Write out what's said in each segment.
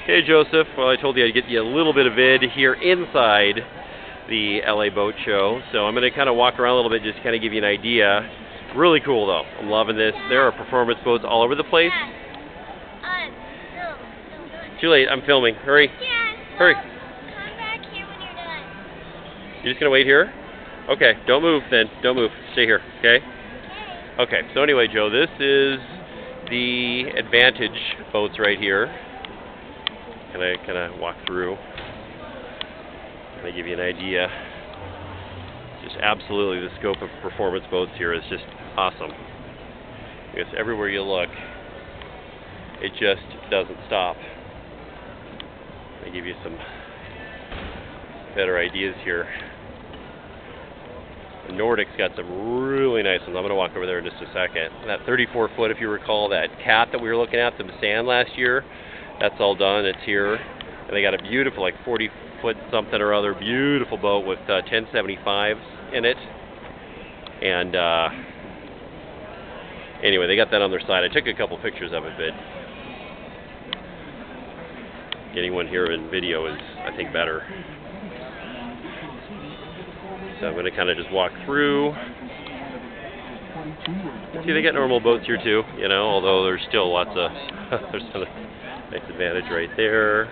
Hey Joseph, well I told you I'd get you a little bit of vid here inside the LA Boat Show, so I'm going to kind of walk around a little bit just to kind of give you an idea. Really cool though, I'm loving this. There are performance boats all over the place. Too late, I'm filming, hurry. Hurry. Come back here when you're done. You're just going to wait here? Okay, don't move then, don't move, stay here, okay? Okay, so anyway Joe, this is the Advantage boats right here. Can I kind of walk through? Can I give you an idea? Just absolutely the scope of performance boats here is just awesome. Because everywhere you look, it just doesn't stop. Let me give you some better ideas here. The Nordic's got some really nice ones. I'm going to walk over there in just a second. That 34 foot, if you recall, that cat that we were looking at, the sand last year, that's all done. It's here. And they got a beautiful, like 40 foot something or other, beautiful boat with 1075s in it. And anyway, they got that on their side. I took a couple pictures of it, but getting one here in video is, I think, better. So I'm going to kind of just walk through. See, they got normal boats here too, you know, although there's still lots of, there's a nice Advantage right there.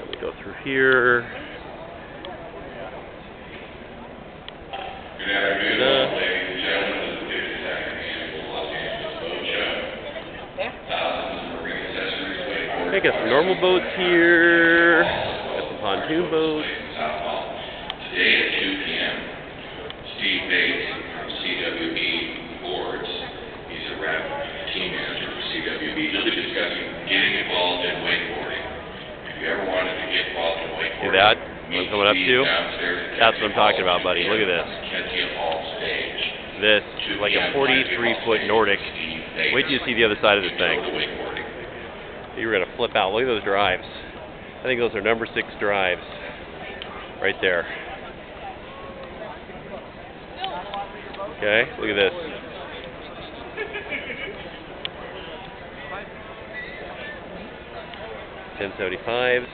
Let me go through here. Good afternoon, ladies and gentlemen. This is the 52nd Annual Los Angeles Boat Show. Thousands of marine accessories wait for I got some normal boats here. Got some pontoon boats. Today at 2 p.m., Steve Bates from CWB Boards, he's a rep team manager for CWB, he'll be discussing getting involved in wakeboarding. If you ever wanted to get involved in wakeboarding, See that? What I'm coming up to? That's what I'm talking about, buddy. Look at this. This is like a 43-foot Nordic. Wait till you see the other side of this thing. You're going to flip out. Look at those drives. I think those are number 6 drives right there. Okay, look at this. $10.75s.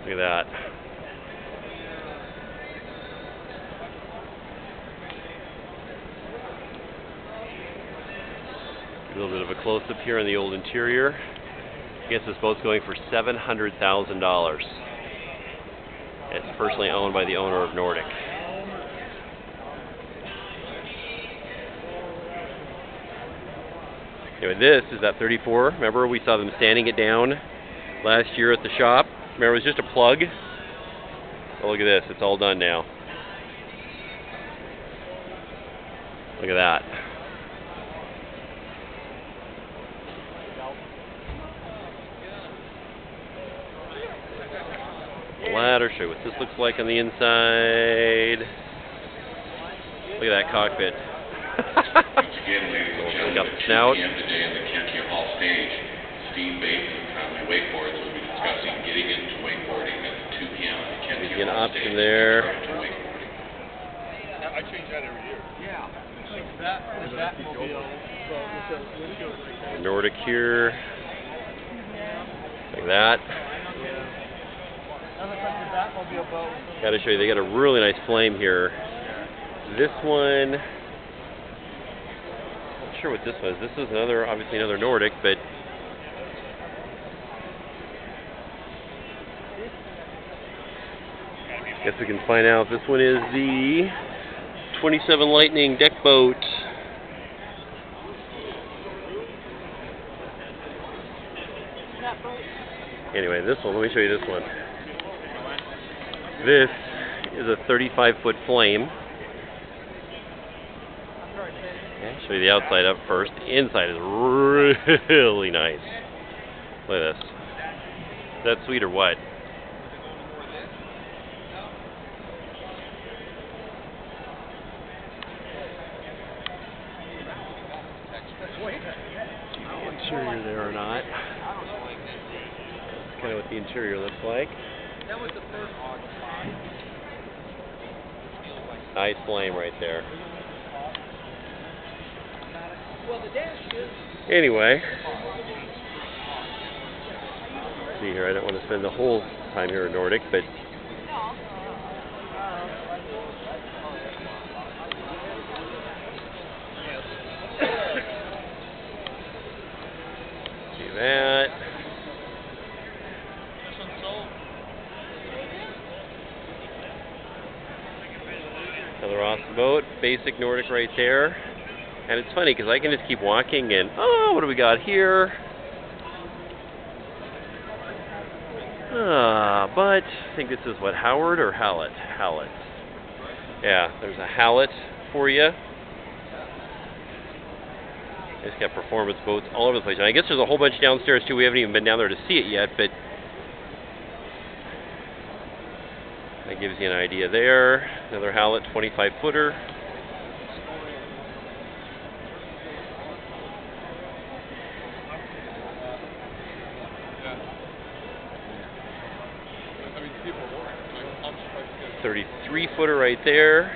Look at that. A little bit of a close-up here on the old interior. I guess this boat's going for $700,000. It's personally owned by the owner of Nordic. Anyway, this is that 34. Remember, we saw them sanding it down last year at the shop. Remember, it was just a plug. Oh, look at this. It's all done now. Look at that. Ladder, show you what this looks like on the inside. Look at that cockpit. Got the snout. Today in the Kentiam Hall stage, Steve Bates from Conway Wakeboards will be discussing getting into wakeboarding at 2 p.m. at the Kentiam There's an Hall option stage. there. I change that every year. Yeah. That mobile. Nordic here. Like that. Got to show you, they got a really nice flame here. This one, not sure what this was. This is another, obviously another Nordic, but guess we can find out. This one is the 27 Lightning deck boat. Anyway, this one, let me show you this one. This is a 35-foot flame. Okay, show you the outside up first. The inside is really nice. Look at this. Is that sweet or what? Interior there or not. That's kind of what the interior looks like. That was the first Nice flame right there. Anyway, see here, I don't want to spend the whole time here in Nordic, but see that. Another awesome boat, basic Nordic right there. And it's funny because I can just keep walking and, oh, what do we got here? But I think this is what, Howard or Hallett? Hallett. Yeah, there's a Hallett for you. It's got performance boats all over the place. And I guess there's a whole bunch downstairs too. We haven't even been down there to see it yet, but that gives you an idea there. Another Hallett 25-footer. A 33-footer right there.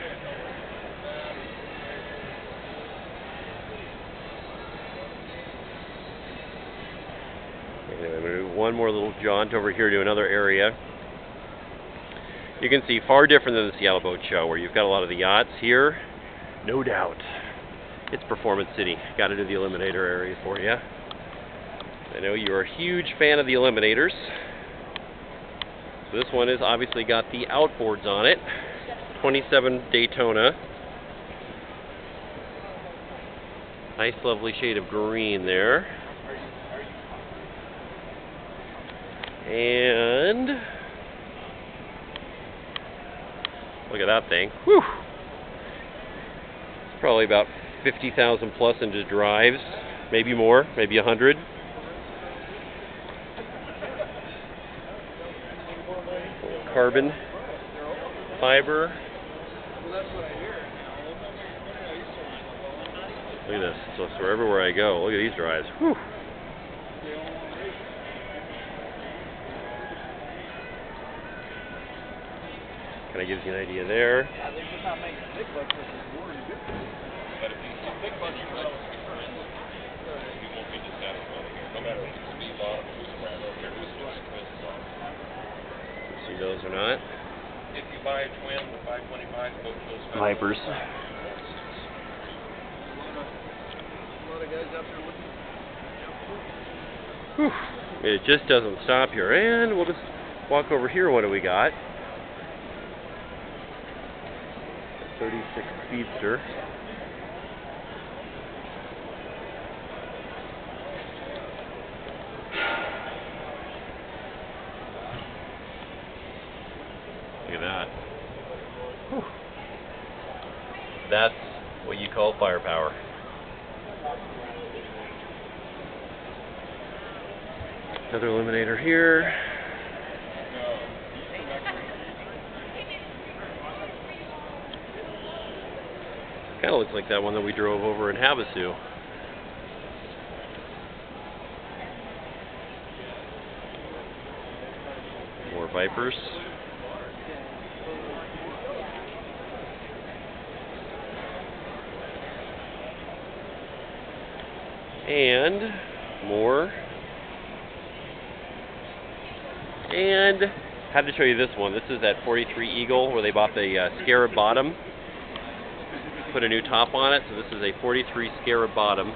Anyway, I'm going to do one more little jaunt over here to another area. You can see far different than the Seattle Boat Show, where you've got a lot of the yachts here. No doubt, it's Performance City. Got to do the Eliminator area for you. I know you're a huge fan of the Eliminators. So this one has obviously got the outboards on it. 27 Daytona. Nice, lovely shade of green there. And look at that thing. Whew. It's probably about 50,000 plus into drives, maybe more, maybe 100. Carbon fiber. Look at this. So everywhere I go, look at these drives. Whew. Kind of gives you an idea there. See those or not? If you buy a twin, the 525 boat shows Vipers. Whew. It just doesn't stop here. And we'll just walk over here. What do we got? 36 Speedster. Look at that. Whew. That's what you call firepower. Another Eliminator here. Kind of looks like that one that we drove over in Havasu. More Vipers. And more. And had to show you this one. This is that 43 Eagle where they bought the Scarab bottom. Put a new top on it, so this is a 43 Scarab bottom.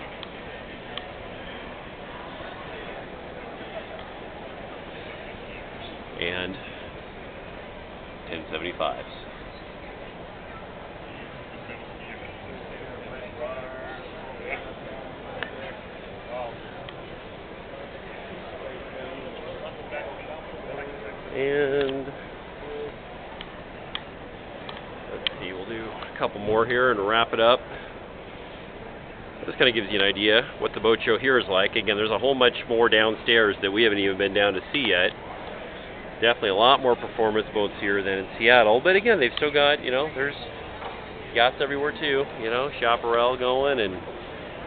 And 1075s. And let's see, we'll do a couple more here and wrap it up. This kind of gives you an idea what the boat show here is like. Again, there's a whole much more downstairs that we haven't even been down to see yet. Definitely a lot more performance boats here than in Seattle. But again, they've still got, you know, there's yachts everywhere too. You know, Chaparral going, and,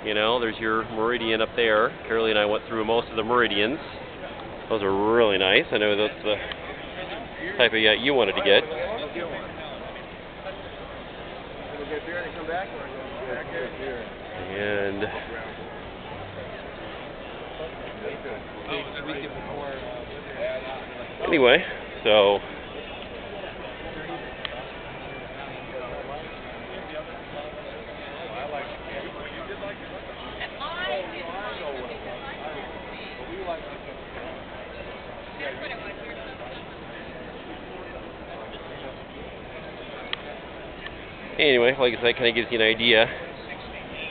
you know, there's your Meridian up there. Carly and I went through most of the Meridians. Those are really nice. I know that's the type of yacht you wanted to get. And anyway, so anyway, like I said, kind of gives you an idea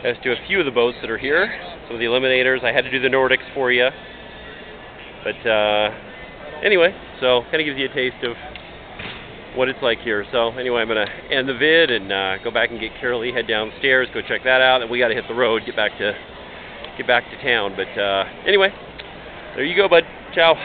as to a few of the boats that are here. Some of the Eliminators. I had to do the Nordics for you. But anyway, so kind of gives you a taste of what it's like here. So anyway, I'm going to end the vid and go back and get Carol Lee, head downstairs, go check that out, and we got to hit the road, get back to town. But anyway, there you go, bud. Ciao.